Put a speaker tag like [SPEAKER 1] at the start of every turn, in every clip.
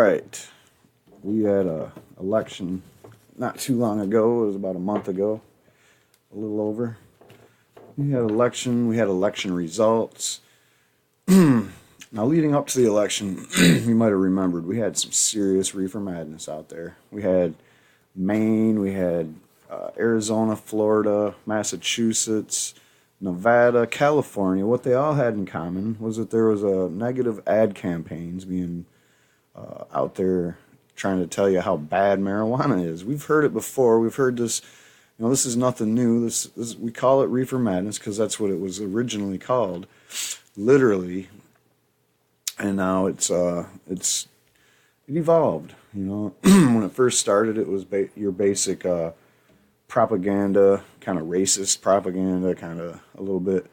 [SPEAKER 1] right. We had a election not too long ago. It was about a month ago, a little over. We had election results. Now, leading up to the election, you might have remembered, we had some serious reefer madness out there. We had Maine, we had Arizona, Florida, Massachusetts, Nevada, California. What they all had in common was that there was a negative ad campaigns being out there trying to tell you how bad marijuana is. We've heard it before. We've heard this. This is nothing new. This we call it Reefer Madness because that's what it was originally called, literally. And now it evolved. When it first started, it was your basic propaganda, kind of racist propaganda, kind of a little bit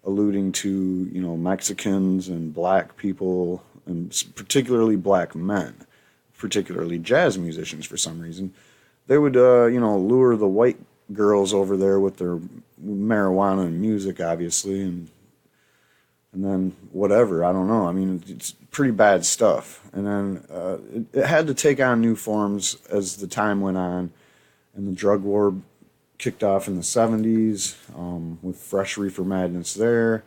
[SPEAKER 1] alluding to Mexicans and black people, and particularly black men, particularly jazz musicians for some reason. They would lure the white girls over there with their marijuana and music, obviously, and then whatever, I don't know. I mean, it's pretty bad stuff. And then it had to take on new forms as the time went on, and the drug war kicked off in the 70s with fresh reefer madness there.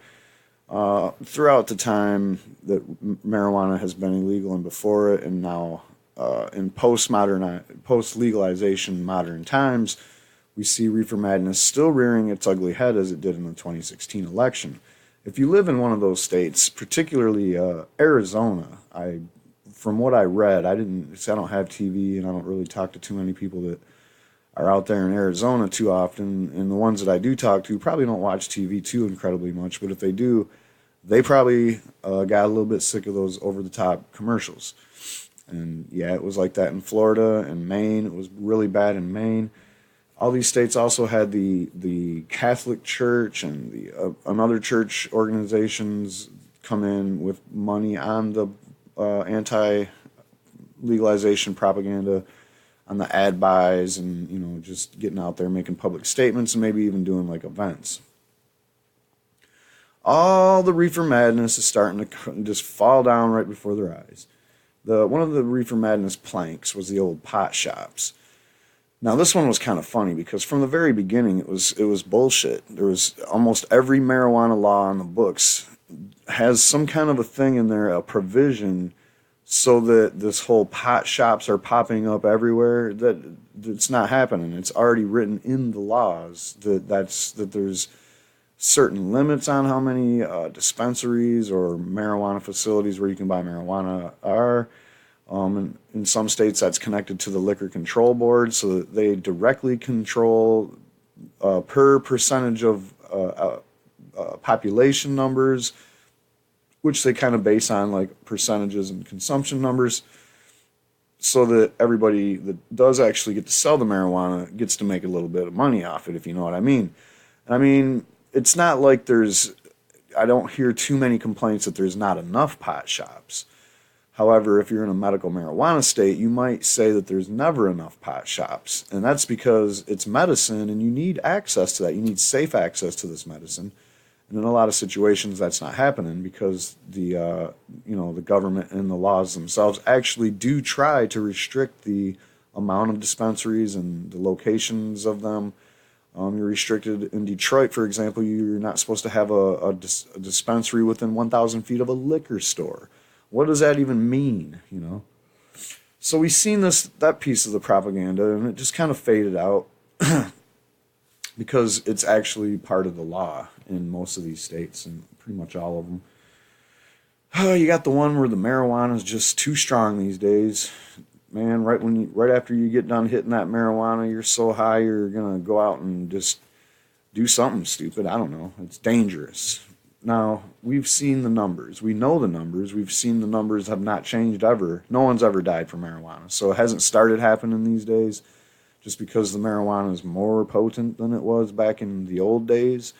[SPEAKER 1] Throughout the time that marijuana has been illegal and before it, and now in post-legalization modern times, we see reefer madness still rearing its ugly head as it did in the 2016 election. If you live in one of those states, particularly Arizona, from what I read, I don't have TV and I don't really talk to too many people that are out there in Arizona too often, and the ones that I do talk to probably don't watch TV too incredibly much, but if they do, they probably got a little bit sick of those over-the-top commercials. And yeah, it was like that in Florida and Maine. It was really bad in Maine. All these states also had the Catholic Church and the another church organizations come in with money on the anti-legalization propaganda, on the ad buys, and just getting out there making public statements and maybe even doing like events. All the reefer madness is starting to just fall down right before their eyes. One of the reefer madness planks was the old pot shops. Now, this one was kind of funny because from the very beginning, it was bullshit. There was almost every marijuana law on the books has some kind of a thing in there, a provision, so that this whole pot shops are popping up everywhere. That it's not happening. It's already written in the laws that there's certain limits on how many dispensaries or marijuana facilities where you can buy marijuana are. In some states, that's connected to the Liquor Control Board, so that they directly control per percentage of population numbers, which they kind of base on like percentages and consumption numbers, so that everybody that does actually get to sell the marijuana gets to make a little bit of money off it, if you know what I mean. I mean, it's not like I don't hear too many complaints that there's not enough pot shops. However, if you're in a medical marijuana state, you might say that there's never enough pot shops. And that's because it's medicine and you need access to that. You need safe access to this medicine. And in a lot of situations, that's not happening because the government and the laws themselves actually do try to restrict the amount of dispensaries and the locations of them. You're restricted in Detroit, for example. You're not supposed to have a dispensary within 1,000 feet of a liquor store. What does that even mean, So we've seen that piece of the propaganda, and it just kind of faded out because it's actually part of the law in most of these states and pretty much all of them. You got the one where the marijuana is just too strong these days. Man, right after you get done hitting that marijuana, you're so high you're gonna go out and just do something stupid. I don't know. It's dangerous. Now, we've seen the numbers. We know the numbers. We've seen the numbers have not changed ever. No one's ever died from marijuana. So it hasn't started happening these days just because the marijuana is more potent than it was back in the old days.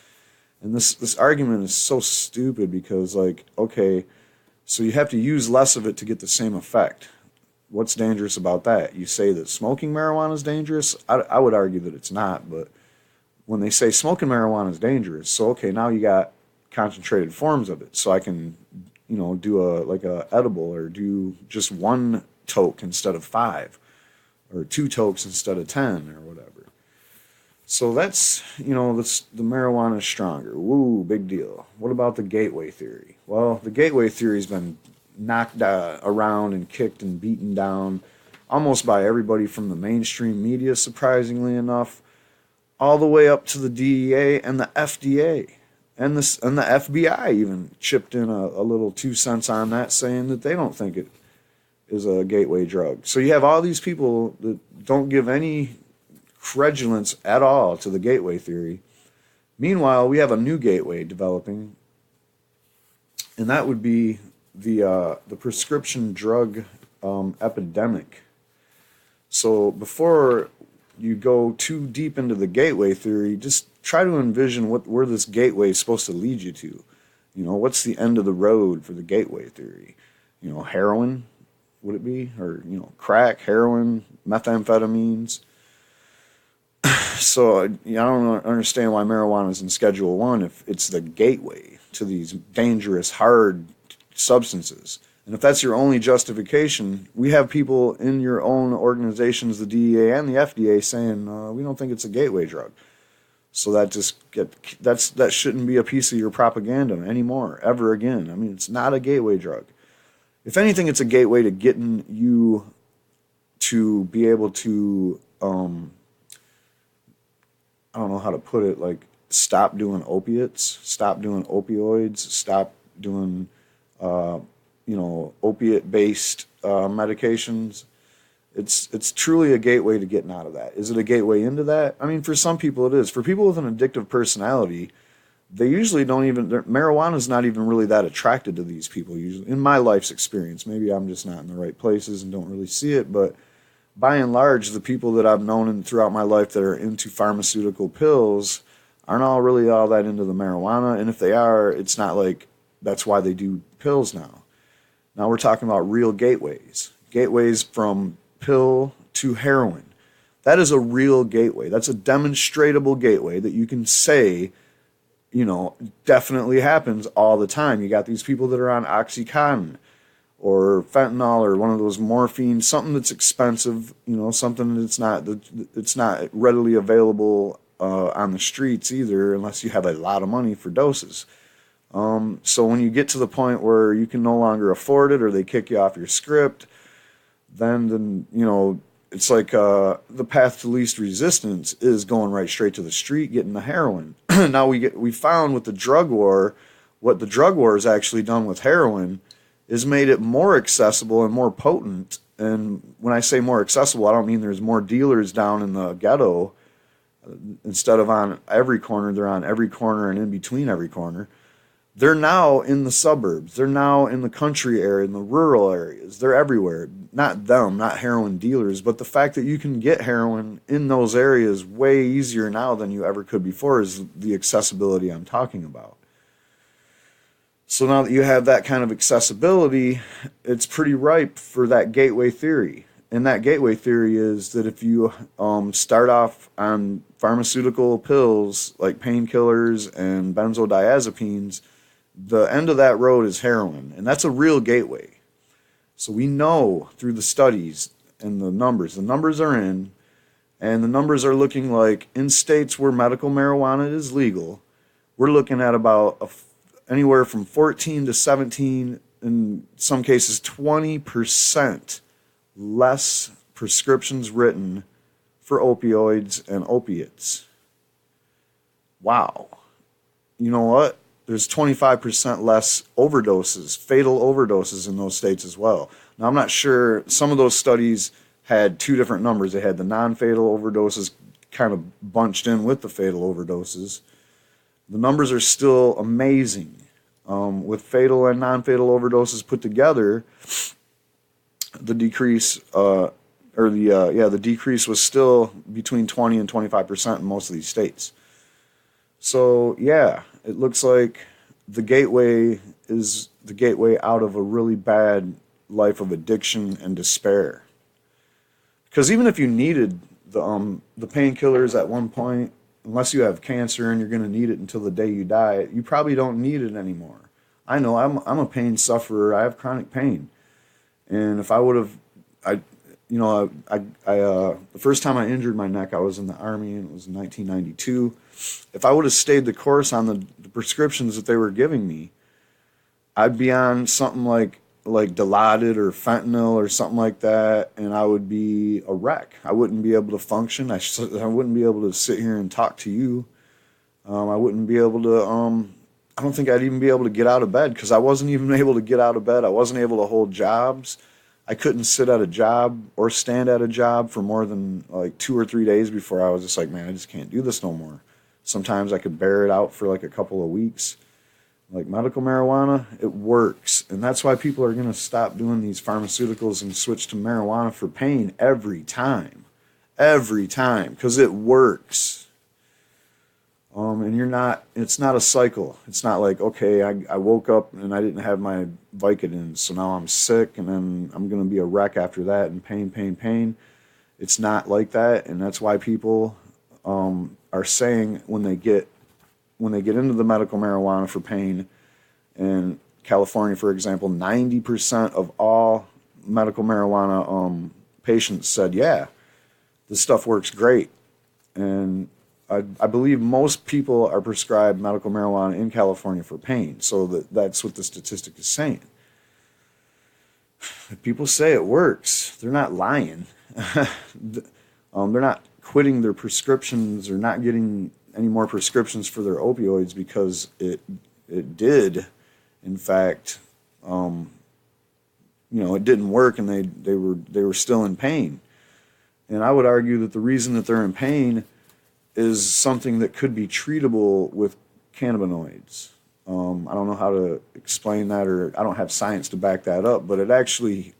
[SPEAKER 1] And this argument is so stupid because, okay, so you have to use less of it to get the same effect. What's dangerous about that? You say that smoking marijuana is dangerous? I would argue that it's not, but when they say smoking marijuana is dangerous, so okay, now you got concentrated forms of it, so I can, do a edible or do just one toke instead of 5, or 2 tokes instead of 10, or whatever. So that's, the marijuana is stronger. Woo, big deal. What about the gateway theory? Well, the gateway theory's been knocked around and kicked and beaten down almost by everybody from the mainstream media, surprisingly enough, all the way up to the DEA and the FDA. And the FBI even chipped in a little 2 cents on that, saying that they don't think it is a gateway drug. So you have all these people that don't give any credulence at all to the gateway theory. Meanwhile, we have a new gateway developing, and that would be the prescription drug epidemic. So before you go too deep into the gateway theory, just try to envision where this gateway is supposed to lead you to. What's the end of the road for the gateway theory? Heroin, would it be? Or, crack, heroin, methamphetamines. So I don't understand why marijuana is in Schedule 1 if it's the gateway to these dangerous, hard substances. And if that's your only justification, we have people in your own organizations, the DEA and the FDA, saying we don't think it's a gateway drug. So that shouldn't be a piece of your propaganda anymore, ever again. I mean, it's not a gateway drug. If anything, it's a gateway to getting you to be able to, I don't know how to put it, like stop doing opiates, stop doing opioids, stop doing, opiate-based medications. It's truly a gateway to getting out of that. Is it a gateway into that? I mean, for some people it is. For people with an addictive personality, they usually marijuana is not even really that attracted to these people, usually, in my life's experience. Maybe I'm just not in the right places and don't really see it, but by and large, the people that I've known throughout my life that are into pharmaceutical pills aren't really all that into the marijuana, and if they are, it's not like that's why they do pills now. Now we're talking about real gateways. Gateways from pill to heroin. That is a real gateway. That's a demonstrable gateway that you can say, definitely happens all the time. You got these people that are on Oxycontin or fentanyl or one of those morphine, something that's expensive, something that's it's not readily available on the streets either, unless you have a lot of money for doses. So when you get to the point where you can no longer afford it or they kick you off your script, then it's like the path to least resistance is going right straight to the street, getting the heroin. Now we found with the drug war, what the drug war has actually done with heroin is made it more accessible and more potent. And when I say more accessible, I don't mean there's more dealers down in the ghetto. Instead of on every corner, they're on every corner and in between every corner. They're now in the suburbs. They're now in the country area, in the rural areas. They're everywhere. Not heroin dealers, but the fact that you can get heroin in those areas way easier now than you ever could before is the accessibility I'm talking about. So now that you have that kind of accessibility, it's pretty ripe for that gateway theory. And that gateway theory is that if you start off on pharmaceutical pills like painkillers and benzodiazepines, the end of that road is heroin. And that's a real gateway. So we know through the studies and the numbers are in, and the numbers are looking like in states where medical marijuana is legal, we're looking at about anywhere from 14 to 17, in some cases 20% less prescriptions written for opioids and opiates. Wow. You know what? There's 25% less overdoses, fatal overdoses in those states as well. Now, I'm not sure. Some of those studies had 2 different numbers. They had the non-fatal overdoses kind of bunched in with the fatal overdoses. The numbers are still amazing. With fatal and non-fatal overdoses put together, the decrease, the decrease was still between 20 and 25% in most of these states. So yeah, it looks like the gateway is the gateway out of a really bad life of addiction and despair. Because even if you needed the painkillers at one point, unless you have cancer and you're going to need it until the day you die, you probably don't need it anymore. I know I'm a pain sufferer. I have chronic pain. And if I would have I, the first time I injured my neck, I was in the Army, and it was in 1992. If I would have stayed the course on the prescriptions that they were giving me, I'd be on something like Dilaudid or fentanyl or something like that, and I would be a wreck. I wouldn't be able to function. I wouldn't be able to sit here and talk to you. I wouldn't be able to. I don't think I'd even be able to get out of bed because I wasn't even able to get out of bed. I wasn't able to hold jobs. I couldn't sit at a job or stand at a job for more than like 2 or 3 days before I was just like, man, I just can't do this no more. Sometimes I could bear it out for like a couple of weeks. Like medical marijuana, it works. And that's why people are going to stop doing these pharmaceuticals and switch to marijuana for pain every time. Every time. Because it works. And it's not a cycle. It's not like, okay, I woke up and I didn't have my Vicodin, so now I'm sick and then I'm going to be a wreck after that and pain. It's not like that. And that's why people are saying when they get into the medical marijuana for pain, in California, for example, 90% of all medical marijuana patients said, yeah, this stuff works great. And I believe most people are prescribed medical marijuana in California for pain. So that's what the statistic is saying. If people say it works, they're not lying. They're not quitting their prescriptions or not getting any more prescriptions for their opioids because it did, in fact, it didn't work and they were still in pain. And I would argue that the reason that they're in pain is something that could be treatable with cannabinoids. I don't know how to explain that, or I don't have science to back that up, but it actually,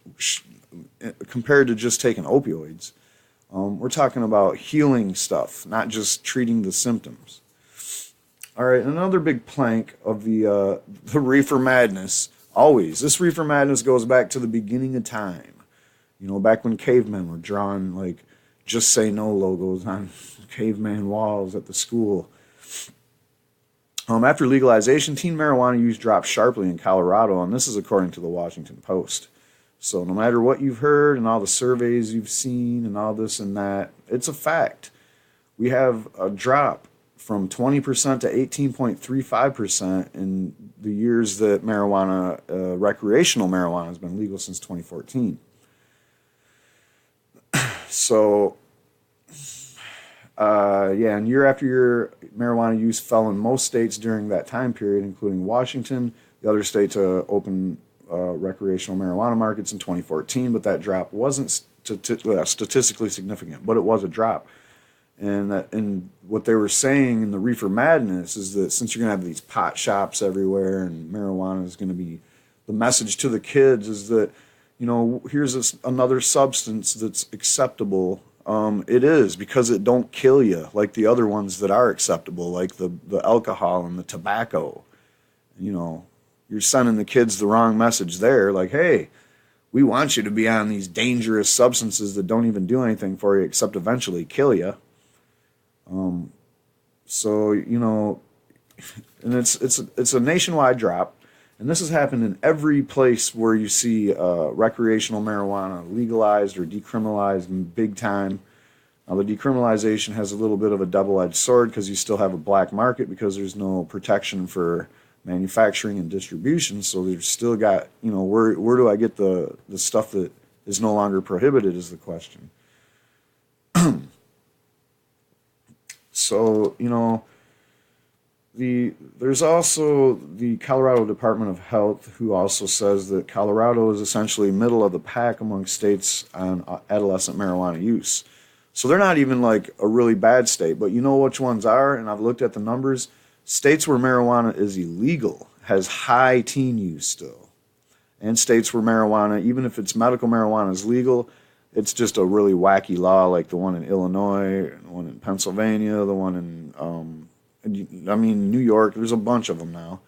[SPEAKER 1] compared to just taking opioids, we're talking about healing stuff, not just treating the symptoms. All right, another big plank of the Reefer Madness, this Reefer Madness goes back to the beginning of time. Back when cavemen were drawing, like, just say no logos on caveman walls at the school. After legalization, teen marijuana use dropped sharply in Colorado, and this is according to the Washington Post. So no matter what you've heard and all the surveys you've seen and all this and that, it's a fact. We have a drop from 20% to 18.35% in the years that recreational marijuana has been legal since 2014. So, and year after year, marijuana use fell in most states during that time period, including Washington. The other state to open recreational marijuana markets in 2014, but that drop wasn't statistically significant, but it was a drop. And what they were saying in the Reefer Madness is that since you're going to have these pot shops everywhere and marijuana is going to be, the message to the kids is that, here's another substance that's acceptable. It is, because it don't kill you like the other ones that are acceptable, like the alcohol and the tobacco. You're sending the kids the wrong message there. Like, hey, we want you to be on these dangerous substances that don't even do anything for you except eventually kill you. And it's a nationwide drop. And this has happened in every place where you see recreational marijuana legalized or decriminalized in big time. Now, the decriminalization has a little bit of a double-edged sword because you still have a black market because there's no protection for manufacturing and distribution. So there's still got, where do I get the stuff that is no longer prohibited is the question. So, there's also the Colorado Department of Health, who also says that Colorado is essentially middle of the pack among states on adolescent marijuana use. So they're not even like a really bad state, but you know which ones are, and I've looked at the numbers. States where marijuana is illegal has high teen use still. And states where marijuana, even if it's medical marijuana, is legal, it's just a really wacky law, like the one in Illinois, the one in Pennsylvania, the one in New York. There's a bunch of them now.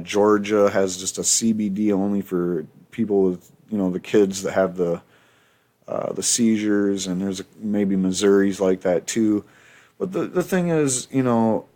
[SPEAKER 1] Georgia has just a CBD only for people with, the kids that have the seizures, and there's maybe Missouri's like that too. But the thing is, in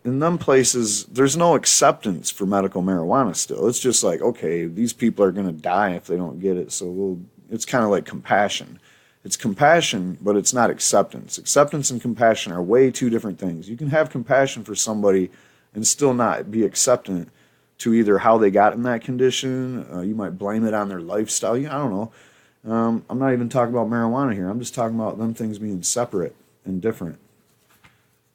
[SPEAKER 1] them places, there's no acceptance for medical marijuana still. It's just like, okay, these people are going to die if they don't get it, so It's kind of like compassion. It's compassion, but it's not acceptance. Acceptance and compassion are way two different things. You can have compassion for somebody and still not be acceptant to either how they got in that condition. You might blame it on their lifestyle. I don't know. I'm not even talking about marijuana here. I'm just talking about them things being separate and different.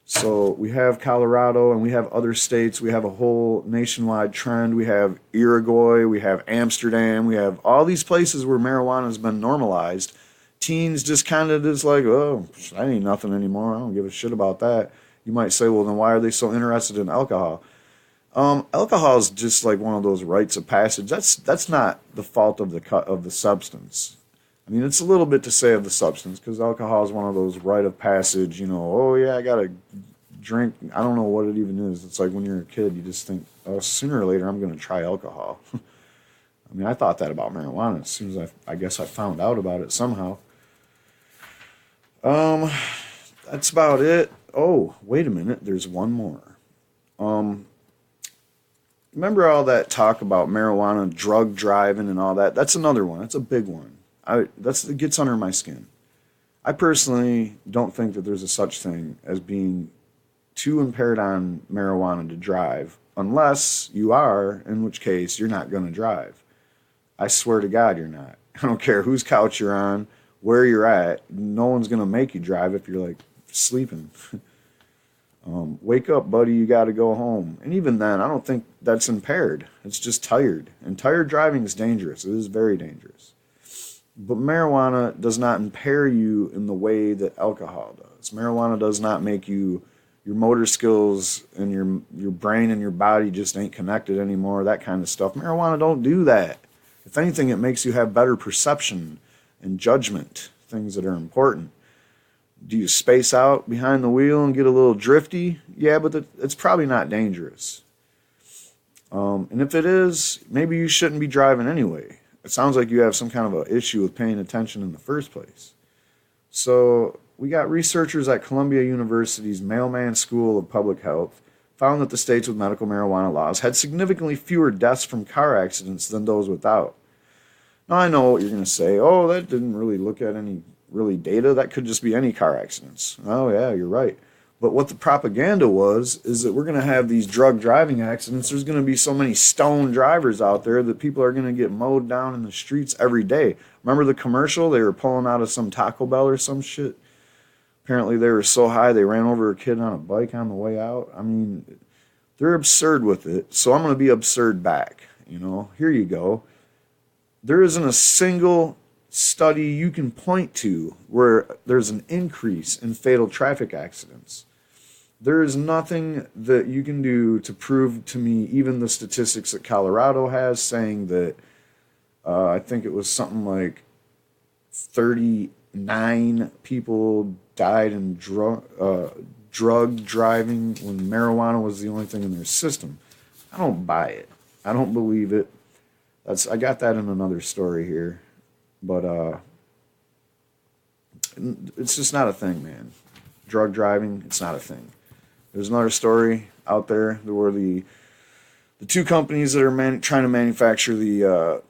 [SPEAKER 1] So we have Colorado and we have other states. We have a whole nationwide trend. We have Uruguay. We have Amsterdam. We have all these places where marijuana has been normalized. Teens just kind of just like, oh, that ain't nothing anymore. I don't give a shit about that. You might say, well, then why are they so interested in alcohol? Alcohol is just like one of those rites of passage. That's not the fault of the substance. I mean, it's a little bit to say of the substance because alcohol is one of those rite of passage. Oh yeah, I gotta drink. I don't know what it even is. It's like when you're a kid, you just think, oh, sooner or later I'm gonna try alcohol. I mean, I thought that about marijuana as soon as I guess I found out about it somehow. That's about it. Oh, wait a minute. There's one more. Remember all that talk about marijuana, drug driving, and all that? That's another one. That's a big one. It gets under my skin. I personally don't think that there's a such thing as being too impaired on marijuana to drive, unless you are, in which case you're not going to drive. I swear to God you're not. I don't care whose couch you're on, where you're at. No one's going to make you drive if you're like sleeping. Wake up, buddy, you got to go home. And even then, I don't think that's impaired. It's just tired. And tired driving is dangerous. It is very dangerous. But marijuana does not impair you in the way that alcohol does. Marijuana does not make your motor skills and your brain and your body just ain't connected anymore, that kind of stuff. Marijuana don't do that. If anything, it makes you have better perception and judgment, things that are important. Do you space out behind the wheel and get a little drifty? Yeah, but it's probably not dangerous. And if it is, maybe you shouldn't be driving anyway. It sounds like you have some kind of an issue with paying attention in the first place. So we got researchers at Columbia University's Mailman School of Public Health found that the states with medical marijuana laws had significantly fewer deaths from car accidents than those without. Now, I know what you're going to say. Oh, that didn't really look at any really data. That could just be any car accidents. Oh, yeah, you're right. But what the propaganda is that we're going to have these drug driving accidents. There's going to be so many stone drivers out there that people are going to get mowed down in the streets every day. Remember the commercial? They were pulling out of some Taco Bell or some shit. Apparently they were so high they ran over a kid on a bike on the way out. I mean, they're absurd with it. So I'm going to be absurd back. Here you go. There isn't a single study you can point to where there's an increase in fatal traffic accidents. There is nothing that you can do to prove to me, even the statistics that Colorado has, saying that I think it was something like 39 people died in drug driving when marijuana was the only thing in their system. I don't buy it. I don't believe it. I got that in another story here. But it's just not a thing, man. Drug driving, it's not a thing. There's another story out there where the two companies that are trying to manufacture the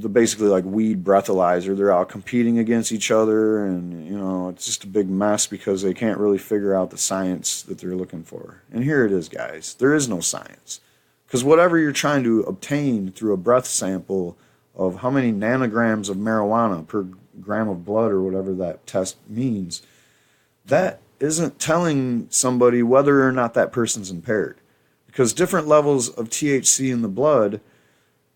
[SPEAKER 1] basically like weed breathalyzer, they're all competing against each other, and it's just a big mess because they can't really figure out the science that they're looking for. And here it is, guys. There is no science. Because whatever you're trying to obtain through a breath sample of how many nanograms of marijuana per gram of blood or whatever that test means, that isn't telling somebody whether or not that person's impaired. Because different levels of THC in the blood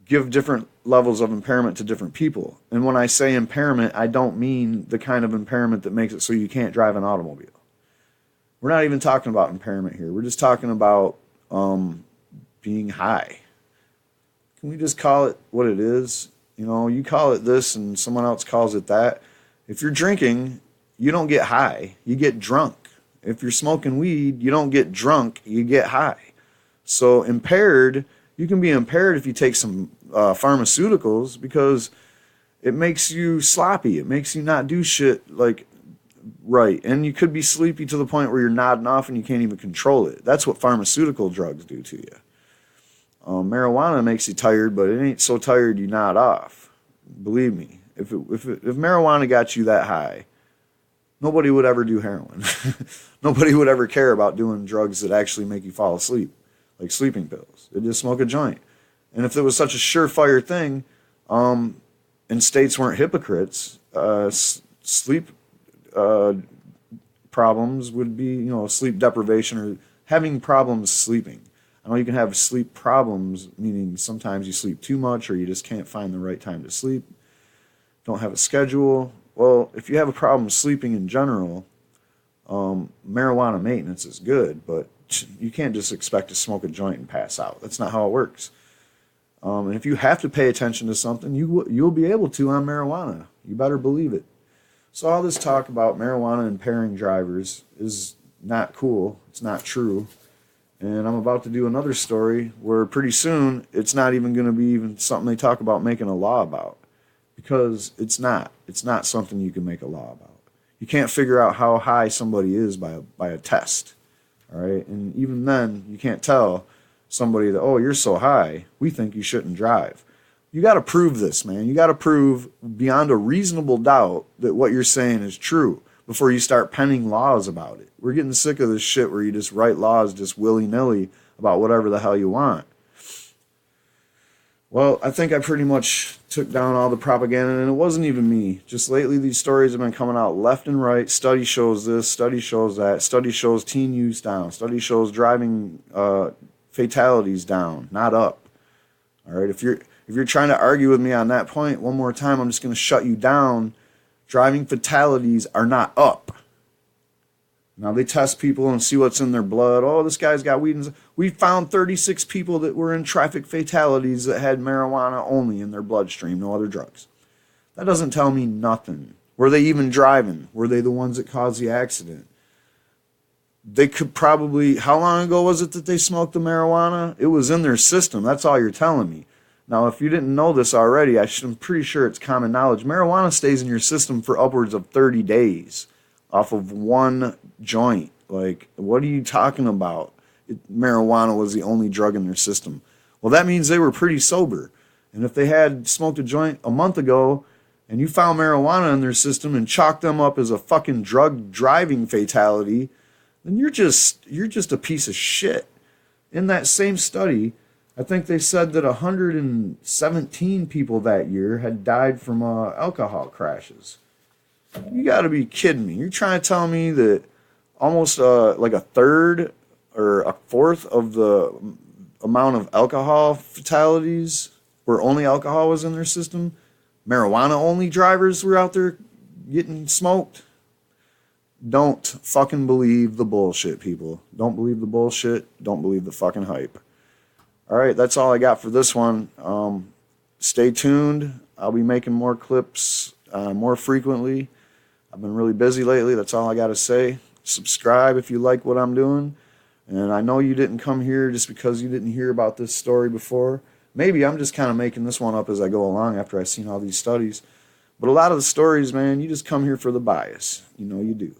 [SPEAKER 1] give different levels of impairment to different people. And when I say impairment, I don't mean the kind of impairment that makes it so you can't drive an automobile. We're not even talking about impairment here. We're just talking about being high. Can we just call it what it is? You call it this and someone else calls it that. If you're drinking, you don't get high, you get drunk. If you're smoking weed, you don't get drunk, you get high. So impaired, you can be impaired if you take some pharmaceuticals because it makes you sloppy. It makes you not do shit like right. And you could be sleepy to the point where you're nodding off and you can't even control it. That's what pharmaceutical drugs do to you. Marijuana makes you tired, but it ain't so tired you nod off. Believe me. If marijuana got you that high, nobody would ever do heroin. Nobody would ever care about doing drugs that actually make you fall asleep, like sleeping pills. They'd just smoke a joint. And if it was such a surefire thing, and states weren't hypocrites, sleep problems would be, sleep deprivation or having problems sleeping. I know you can have sleep problems, meaning sometimes you sleep too much or you just can't find the right time to sleep, don't have a schedule. Well, if you have a problem sleeping in general, marijuana maintenance is good, but you can't just expect to smoke a joint and pass out. That's not how it works. And if you have to pay attention to something, you'll be able to on marijuana. You better believe it. So all this talk about marijuana impairing drivers is not cool. It's not true. And I'm about to do another story where pretty soon it's not even going to be even something they talk about making a law about. Because it's not. It's not something you can make a law about. You can't figure out how high somebody is by a test. All right? And even then, you can't tell somebody that, oh, you're so high, we think you shouldn't drive. You got to prove this, man. You got to prove beyond a reasonable doubt that what you're saying is true before you start penning laws about it. We're getting sick of this shit where you just write laws just willy-nilly about whatever the hell you want. Well, I think I pretty much took down all the propaganda, and it wasn't even me. Just lately, these stories have been coming out left and right. Study shows this, study shows that, study shows teen use down, study shows driving fatalities down, not up. All right, if you're trying to argue with me on that point, one more time, I'm just going to shut you down. Driving fatalities are not up. Now they test people and see what's in their blood. Oh, this guy's got weed. We found 36 people that were in traffic fatalities that had marijuana only in their bloodstream, no other drugs. That doesn't tell me nothing. Were they even driving? Were they the ones that caused the accident? They could probably, how long ago was it that they smoked the marijuana? It was in their system. That's all you're telling me. Now, if you didn't know this already, I'm pretty sure it's common knowledge. Marijuana stays in your system for upwards of 30 days off of one joint. Like, what are you talking about? Marijuana was the only drug in their system. Well, that means they were pretty sober. And if they had smoked a joint a month ago and you found marijuana in their system and chalked them up as a fucking drug driving fatality, then you're just a piece of shit. In that same study, I think they said that 117 people that year had died from alcohol crashes. You got to be kidding me. You're trying to tell me that almost like a third or a fourth of the amount of alcohol fatalities where only alcohol was in their system, marijuana-only drivers were out there getting smoked? Don't fucking believe the bullshit, people. Don't believe the bullshit. Don't believe the fucking hype. All right, that's all I got for this one. Stay tuned. I'll be making more clips more frequently. I've been really busy lately. That's all I got to say. Subscribe if you like what I'm doing. And I know you didn't come here just because you didn't hear about this story before. Maybe I'm just kind of making this one up as I go along after I've seen all these studies. But a lot of the stories, man, you just come here for the bias. You know you do.